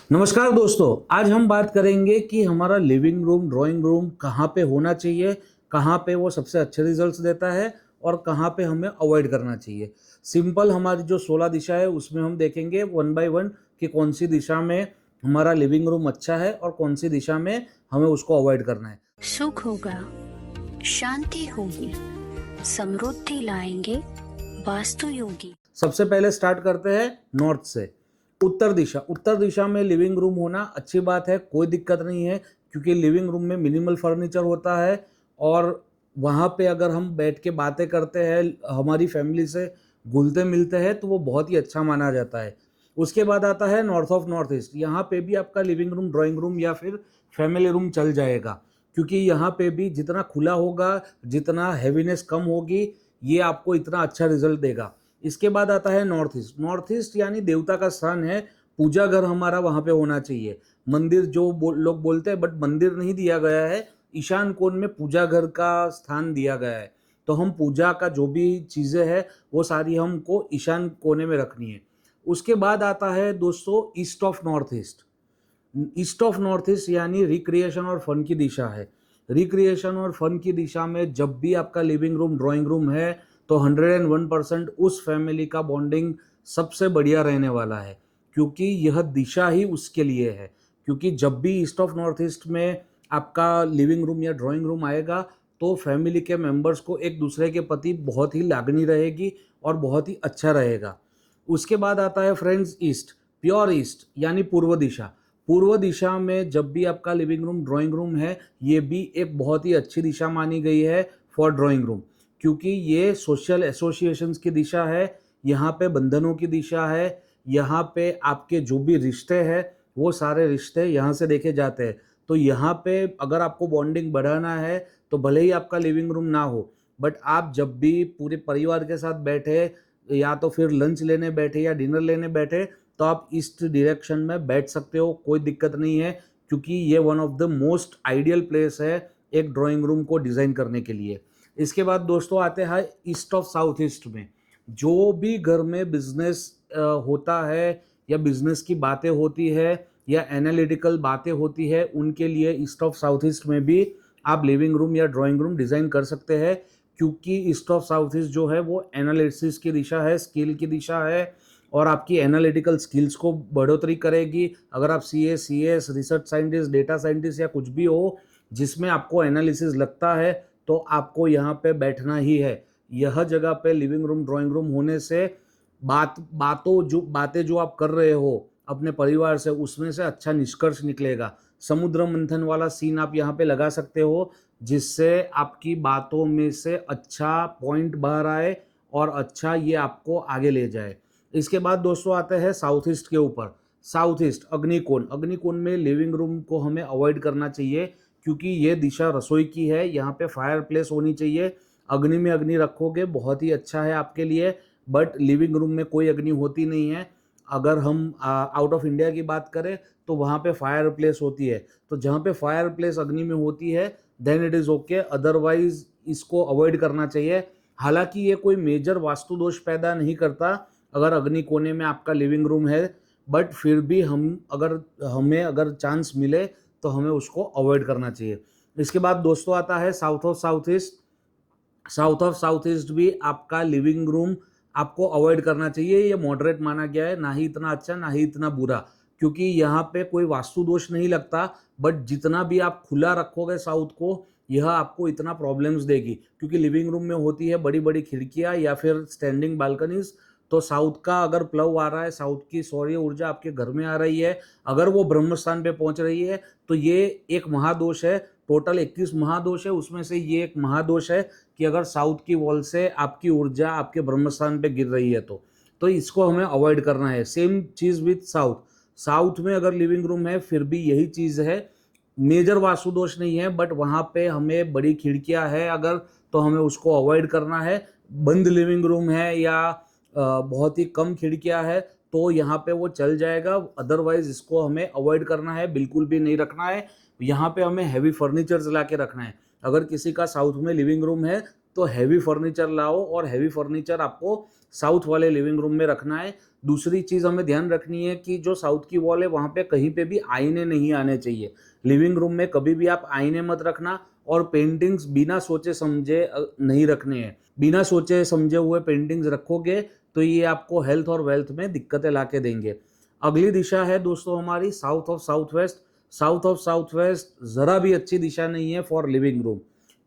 नमस्कार दोस्तों, आज हम बात करेंगे कि हमारा लिविंग रूम, ड्राइंग रूम कहाँ पे होना चाहिए, कहाँ पे वो सबसे अच्छे रिजल्ट्स देता है और कहाँ पे हमें अवॉइड करना चाहिए। सिंपल हमारी जो 16 दिशा है उसमें हम देखेंगे वन बाय वन कि कौन सी दिशा में हमारा लिविंग रूम अच्छा है और कौन सी दिशा में हमें उसको अवॉइड करना है। सुख होगा, शांति होगी, समृद्धि लाएंगे वास्तु योगी। सबसे पहले स्टार्ट करते हैं नॉर्थ से। उत्तर दिशा, उत्तर दिशा में लिविंग रूम होना अच्छी बात है, कोई दिक्कत नहीं है, क्योंकि लिविंग रूम में मिनिमल फर्नीचर होता है और वहाँ पे अगर हम बैठ के बातें करते हैं, हमारी फैमिली से घुलते मिलते हैं, तो वो बहुत ही अच्छा माना जाता है। उसके बाद आता है नॉर्थ ऑफ नॉर्थ ईस्ट। यहाँ पे भी आपका लिविंग रूम, ड्राइंग रूम या फिर फैमिली रूम चल जाएगा, क्योंकि यहाँ पे भी जितना खुला होगा, जितना हैवीनेस कम होगी, ये आपको इतना अच्छा रिजल्ट देगा। इसके बाद आता है नॉर्थ ईस्ट। नॉर्थ ईस्ट यानी देवता का स्थान है, पूजा घर हमारा वहाँ पे होना चाहिए। मंदिर जो लोग बोलते हैं, बट मंदिर नहीं दिया गया है, ईशान कोण में पूजा घर का स्थान दिया गया है। तो हम पूजा का जो भी चीज़ें हैं वो सारी हमको ईशान कोने में रखनी है। उसके बाद आता है दोस्तों east of north east. East of north east यानी रिक्रिएशन और फन की दिशा है। रिक्रिएशन और फन की दिशा में जब भी आपका लिविंग रूम, ड्राइंग रूम है, तो 101% उस फैमिली का बॉन्डिंग सबसे बढ़िया रहने वाला है, क्योंकि यह दिशा ही उसके लिए है। क्योंकि जब भी ईस्ट ऑफ नॉर्थ ईस्ट में आपका लिविंग रूम या ड्राइंग रूम आएगा, तो फैमिली के मेंबर्स को एक दूसरे के प्रति बहुत ही लागनी रहेगी और बहुत ही अच्छा रहेगा। उसके बाद आता है फ्रेंड्स ईस्ट, प्योर ईस्ट यानी पूर्व दिशा। पूर्व दिशा में जब भी आपका लिविंग रूम, ड्राइंग रूम है, ये भी एक बहुत ही अच्छी दिशा मानी गई है फॉर ड्राइंग रूम, क्योंकि ये सोशल एसोसिएशंस की दिशा है, यहाँ पे बंधनों की दिशा है, यहाँ पे आपके जो भी रिश्ते हैं वो सारे रिश्ते यहाँ से देखे जाते हैं। तो यहाँ पे अगर आपको बॉन्डिंग बढ़ाना है, तो भले ही आपका लिविंग रूम ना हो, बट आप जब भी पूरे परिवार के साथ बैठे, या तो फिर लंच लेने बैठे या डिनर लेने बैठे, तो आप ईस्ट डायरेक्शन में बैठ सकते हो, कोई दिक्कत नहीं है, क्योंकि ये one of the most ideal place है एक ड्राइंग रूम को डिज़ाइन करने के लिए। इसके बाद दोस्तों आते हैं ईस्ट ऑफ साउथ ईस्ट में। जो भी घर में बिजनेस होता है या बिजनेस की बातें होती है या एनालिटिकल बातें होती है, उनके लिए ईस्ट ऑफ साउथ ईस्ट में भी आप लिविंग रूम या ड्राइंग रूम डिज़ाइन कर सकते हैं, क्योंकि ईस्ट ऑफ साउथ ईस्ट जो है वो एनालिसिस की दिशा है, स्किल की दिशा है और आपकी एनालिटिकल स्किल्स को बढ़ोतरी करेगी। अगर आप CS, research scientist, data scientist या कुछ भी हो जिसमें आपको एनालिसिस लगता है, तो आपको यहाँ पे बैठना ही है। यह जगह पे लिविंग रूम, ड्राइंग रूम होने से बातें जो आप कर रहे हो अपने परिवार से, उसमें से अच्छा निष्कर्ष निकलेगा। समुद्र मंथन वाला सीन आप यहाँ पे लगा सकते हो, जिससे आपकी बातों में से अच्छा पॉइंट बाहर आए और अच्छा ये आपको आगे ले जाए। इसके बाद दोस्तों आते हैं साउथ ईस्ट के ऊपर। साउथ ईस्ट अग्निकोण, अग्निकोण में लिविंग रूम को हमें अवॉइड करना चाहिए, क्योंकि ये दिशा रसोई की है, यहाँ पे फायर प्लेस होनी चाहिए। अग्नि में अग्नि रखोगे बहुत ही अच्छा है आपके लिए, बट लिविंग रूम में कोई अग्नि होती नहीं है। अगर हम आउट ऑफ इंडिया की बात करें, तो वहाँ पे फायर प्लेस होती है, तो जहाँ पे फायर प्लेस अग्नि में होती है then it is okay, otherwise इसको अवॉइड करना चाहिए। हालांकि ये कोई मेजर वास्तु दोष पैदा नहीं करता अगर अग्नि कोने में आपका लिविंग रूम है, बट फिर भी हमें अगर चांस मिले तो हमें उसको अवॉइड करना चाहिए। इसके बाद दोस्तों आता है south of south east. South of south east भी आपका लिविंग रूम आपको अवॉइड करना चाहिए। ये मॉडरेट माना गया है, ना ही इतना अच्छा ना ही इतना बुरा, क्योंकि यहाँ पे कोई वास्तु दोष नहीं लगता, बट जितना भी आप खुला रखोगे साउथ को, यह आपको इतना प्रॉब्लम्स देगी, क्योंकि लिविंग रूम में होती है बड़ी बड़ी खिड़कियाँ या फिर स्टैंडिंग बालकनीज। तो साउथ का अगर प्लव आ रहा है, साउथ की सौर्य ऊर्जा आपके घर में आ रही है, अगर वो ब्रह्म स्थान पे पहुंच रही है, तो ये एक महादोष है। टोटल 21 महादोष है, उसमें से ये एक महादोष है कि अगर साउथ की वॉल से आपकी ऊर्जा आपके ब्रह्म स्थान पे गिर रही है, तो इसको हमें अवॉइड करना है। Same cheese with south. South में अगर लिविंग रूम है फिर भी यही चीज़ है, मेजर वास्तु दोष नहीं है, बट वहाँ पे हमें बड़ी खिड़कियाँ है अगर, तो हमें उसको अवॉइड करना है। बंद लिविंग रूम है या बहुत ही कम खिड़कियाँ है, तो यहाँ पे वो चल जाएगा, अदरवाइज इसको हमें अवॉइड करना है, बिल्कुल भी नहीं रखना है। यहाँ पे हमें हैवी फर्नीचर्स ला के रखना है। अगर किसी का साउथ में लिविंग रूम है, तो हैवी फर्नीचर लाओ, और हैवी फर्नीचर आपको साउथ वाले लिविंग रूम में रखना है। दूसरी चीज़ हमें ध्यान रखनी है कि जो साउथ की वॉल है वहाँ पे कहीं पे भी आईने नहीं आने चाहिए। लिविंग रूम में कभी भी आप आईने मत रखना, और पेंटिंग्स बिना सोचे समझे नहीं रखने हैं। बिना सोचे समझे हुए पेंटिंग्स रखोगे तो ये आपको हेल्थ और वेल्थ में दिक्कतें ला के देंगे। अगली दिशा है दोस्तों हमारी south of south waste. South of south waste ज़रा भी अच्छी दिशा नहीं है फॉर लिविंग रूम,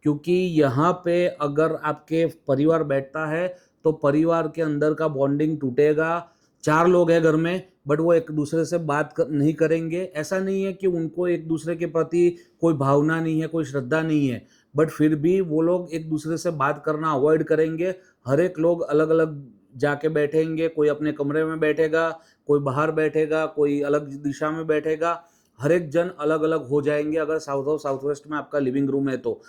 क्योंकि यहाँ पे अगर आपके परिवार बैठता है तो परिवार के अंदर का बॉन्डिंग टूटेगा। 4 लोग हैं घर में, बट वो एक दूसरे से नहीं करेंगे। ऐसा नहीं है कि उनको एक दूसरे के प्रति कोई भावना नहीं है, कोई श्रद्धा नहीं है, बट फिर भी वो लोग एक दूसरे से बात करना अवॉइड करेंगे। हर एक लोग अलग अलग जाके बैठेंगे, कोई अपने कमरे में बैठेगा, कोई बाहर बैठेगा, कोई अलग दिशा में बैठेगा। हर एक जन अलग अलग हो जाएंगे अगर साउथ ऑफ साउथ वेस्ट में आपका लिविंग रूम है तो।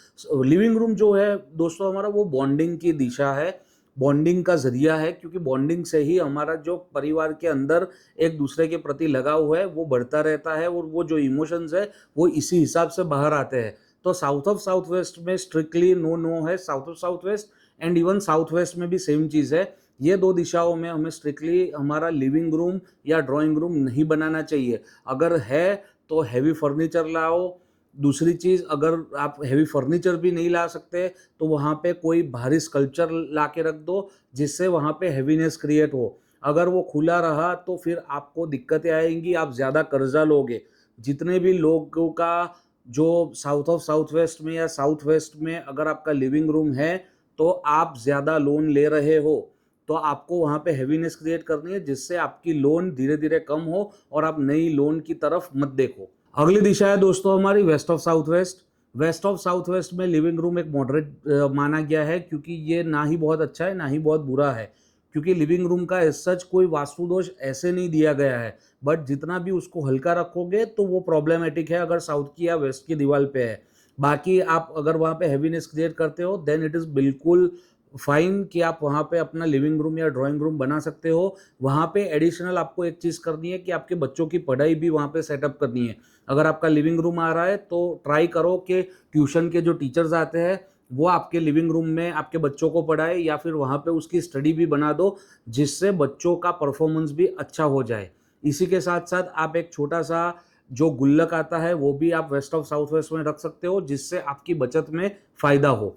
लिविंग रूम जो है दोस्तों हमारा, वो बॉन्डिंग की दिशा है, बॉन्डिंग का जरिया है, क्योंकि बॉन्डिंग से ही हमारा जो परिवार के अंदर एक दूसरे के प्रति लगाव है वो बढ़ता रहता है, और वो जो इमोशंस है वो इसी हिसाब से बाहर आते हैं। तो साउथ ऑफ साउथ वेस्ट में स्ट्रिक्टली नो नो है south of south waste, and even south west में भी सेम चीज़ है। ये 2 दिशाओं में हमें स्ट्रिक्टली हमारा लिविंग रूम या ड्राइंग रूम नहीं बनाना चाहिए। अगर है तो हैवी फर्नीचर लाओ। दूसरी चीज़, अगर आप हैवी फर्नीचर भी नहीं ला सकते तो वहाँ पे कोई भारी स्कल्पचर ला के रख दो, जिससे वहाँ पे हैवीनेस क्रिएट हो। अगर वो खुला रहा तो फिर आपको दिक्कतें आएंगी, आप ज़्यादा कर्जा लोगे। जितने भी लोगों का जो साउथ ऑफ साउथ वेस्ट में या साउथ वेस्ट में अगर आपका लिविंग रूम है तो आप ज़्यादा लोन ले रहे हो, तो आपको वहाँ पे हैवीनेस क्रिएट करनी है, जिससे आपकी लोन धीरे धीरे कम हो और आप नई लोन की तरफ मत देखो। अगली दिशा है दोस्तों हमारी west of south west. West of south west में लिविंग रूम एक मॉडरेट माना गया है, क्योंकि ये ना ही बहुत अच्छा है ना ही बहुत बुरा है, क्योंकि लिविंग रूम का एज सच कोई वास्तु दोष ऐसे नहीं दिया गया है, बट जितना भी उसको हल्का रखोगे तो वो प्रॉब्लमेटिक है अगर साउथ की या वेस्ट की दीवार पे है। बाकी आप अगर वहाँ पे हैवीनेस क्रिएट करते हो देन इट इज़ बिल्कुल फाइन कि आप वहाँ पे अपना लिविंग रूम या ड्राइंग रूम बना सकते हो। वहाँ पे एडिशनल आपको एक चीज़ करनी है कि आपके बच्चों की पढ़ाई भी वहाँ पे सेटअप करनी है। अगर आपका लिविंग रूम आ रहा है तो ट्राई करो कि ट्यूशन के जो टीचर्स आते हैं वो आपके लिविंग रूम में आपके बच्चों को पढ़ाए, या फिर वहाँ पे उसकी स्टडी भी बना दो, जिससे बच्चों का परफॉर्मेंस भी अच्छा हो जाए। इसी के साथ साथ आप एक छोटा सा जो गुल्लक आता है वो भी आप वेस्ट ऑफ साउथ वेस्ट में रख सकते हो, जिससे आपकी बचत में फ़ायदा हो।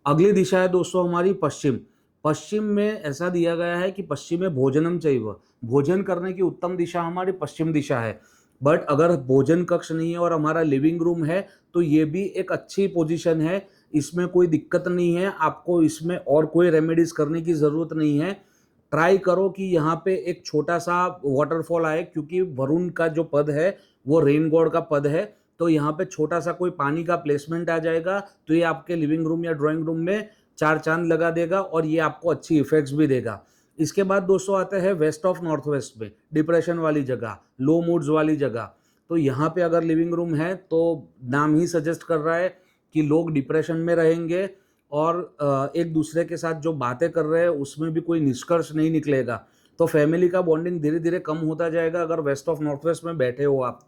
अगली दिशा है दोस्तों हमारी पश्चिम। पश्चिम में ऐसा दिया गया है कि पश्चिम में भोजनम चैव, भोजन करने की उत्तम दिशा हमारी पश्चिम दिशा है। बट अगर भोजन कक्ष नहीं है और हमारा लिविंग रूम है तो ये भी एक अच्छी पोजीशन है, इसमें कोई दिक्कत नहीं है। आपको इसमें और कोई रेमेडीज करने की ज़रूरत नहीं है। ट्राई करो कि यहाँ पे एक छोटा सा वाटरफॉल आए, क्योंकि वरुण का जो पद है वो रेन गॉड का पद है, तो यहाँ पे छोटा सा कोई पानी का प्लेसमेंट आ जाएगा तो ये आपके लिविंग रूम या ड्राइंग रूम में 4 चांद लगा देगा, और ये आपको अच्छी इफेक्ट्स भी देगा। इसके बाद दोस्तों आते हैं वेस्ट ऑफ नॉर्थ वेस्ट में, डिप्रेशन वाली जगह, लो मूड्स वाली जगह। तो यहाँ पे अगर लिविंग रूम है तो नाम ही सजेस्ट कर रहा है कि लोग डिप्रेशन में रहेंगे, और एक दूसरे के साथ जो बातें कर रहे हैं उसमें भी कोई निष्कर्ष नहीं निकलेगा। तो फैमिली का बॉन्डिंग धीरे धीरे कम होता जाएगा अगर वेस्ट ऑफ नॉर्थ वेस्ट में बैठे हो आप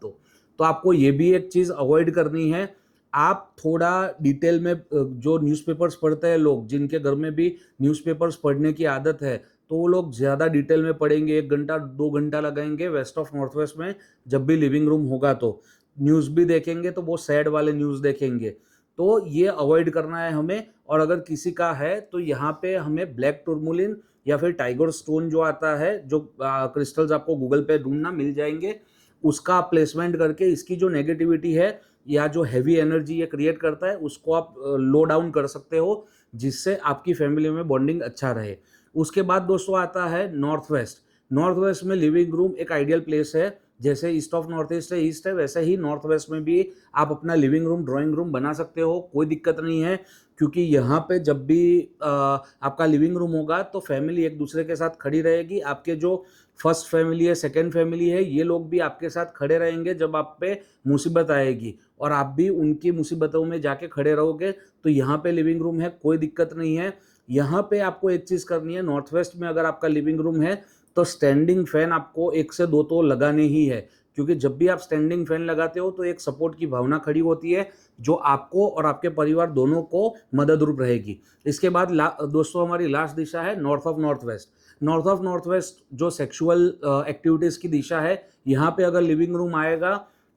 तो आपको ये भी एक चीज़ अवॉइड करनी है। आप थोड़ा डिटेल में जो न्यूज़पेपर्स पढ़ते हैं लोग, जिनके घर में भी न्यूज़पेपर्स पढ़ने की आदत है, तो वो लोग ज़्यादा डिटेल में पढ़ेंगे, 1 घंटा 2 घंटा लगाएंगे वेस्ट ऑफ नॉर्थ वेस्ट में। जब भी लिविंग रूम होगा तो न्यूज़ भी देखेंगे तो वो सैड वाले न्यूज़ देखेंगे, तो ये अवॉइड करना है हमें। और अगर किसी का है तो यहाँ पे हमें ब्लैक टूरमुलिन या फिर टाइगर स्टोन जो आता है, जो क्रिस्टल्स आपको गूगल पे ढूंढना मिल जाएंगे, उसका प्लेसमेंट करके इसकी जो नेगेटिविटी है या जो हैवी एनर्जी ये क्रिएट करता है उसको आप लो डाउन कर सकते हो, जिससे आपकी फैमिली में बॉन्डिंग अच्छा रहे। उसके बाद दोस्तों आता है नॉर्थ वेस्ट। नॉर्थ वेस्ट में लिविंग रूम एक आइडियल प्लेस है। जैसे ईस्ट ऑफ नॉर्थ ईस्ट है, वैसे ही नॉर्थ वेस्ट में भी आप अपना लिविंग रूम ड्राइंग रूम बना सकते हो, कोई दिक्कत नहीं है। क्योंकि यहाँ पे जब भी आपका लिविंग रूम होगा तो फैमिली एक दूसरे के साथ खड़ी रहेगी। आपके जो फर्स्ट फैमिली है, सेकंड फैमिली है, ये लोग भी आपके साथ खड़े रहेंगे जब आप पे मुसीबत आएगी, और आप भी उनकी मुसीबतों में जाके खड़े रहोगे। तो यहाँ पे लिविंग रूम है, कोई दिक्कत नहीं है। यहाँ पे आपको एक चीज़ करनी है, नॉर्थ वेस्ट में अगर आपका लिविंग रूम है तो स्टैंडिंग फैन आपको 1 से 2 तो लगाने ही है, क्योंकि जब भी आप स्टैंडिंग फैन लगाते हो तो एक सपोर्ट की भावना खड़ी होती है जो आपको और आपके परिवार दोनों को मददरूप रहेगी। इसके बाद दोस्तों हमारी लास्ट दिशा है north of north west. North of north west जो सेक्सुअल एक्टिविटीज़ की दिशा है, यहाँ पे अगर लिविंग रूम आएगा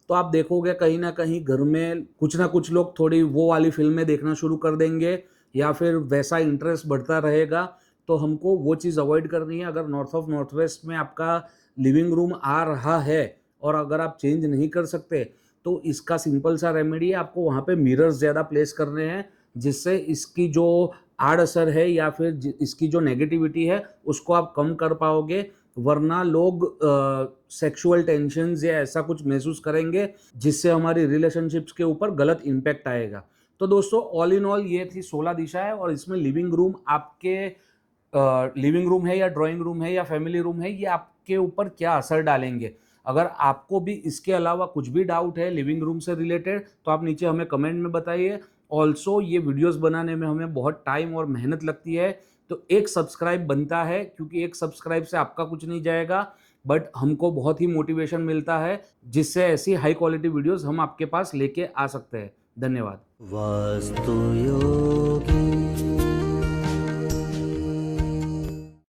तो आप देखोगे कहीं ना कहीं घर में कुछ ना कुछ लोग थोड़ी वो वाली फिल्में देखना शुरू कर देंगे या फिर वैसा इंटरेस्ट बढ़ता रहेगा। तो हमको वो चीज़ अवॉइड करनी है। अगर नॉर्थ ऑफ नॉर्थ वेस्ट में आपका लिविंग रूम आ रहा है और अगर आप चेंज नहीं कर सकते तो इसका सिंपल सा रेमेडी है, आपको वहाँ पे मिरर्स ज़्यादा प्लेस करने हैं, जिससे इसकी जो आड़ असर है या फिर इसकी जो नेगेटिविटी है उसको आप कम कर पाओगे। वरना लोग सेक्सुअल टेंशन्स या ऐसा कुछ महसूस करेंगे जिससे हमारी रिलेशनशिप्स के ऊपर गलत इम्पैक्ट आएगा। तो दोस्तों ऑल इन ऑल ये थी 16 दिशाएं और इसमें लिविंग रूम आपके लिविंग रूम है या ड्राइंग रूम है या फैमिली रूम है, ये आपके ऊपर क्या असर डालेंगे। अगर आपको भी इसके अलावा कुछ भी डाउट है लिविंग रूम से रिलेटेड तो आप नीचे हमें कमेंट में बताइए। ऑल्सो ये वीडियोस बनाने में हमें बहुत टाइम और मेहनत लगती है, तो एक सब्सक्राइब बनता है, क्योंकि एक सब्सक्राइब से आपका कुछ नहीं जाएगा बट हमको बहुत ही मोटिवेशन मिलता है, जिससे ऐसी हाई क्वालिटी वीडियोस हम आपके पास लेके आ सकते हैं। धन्यवाद। वास्तु योगी।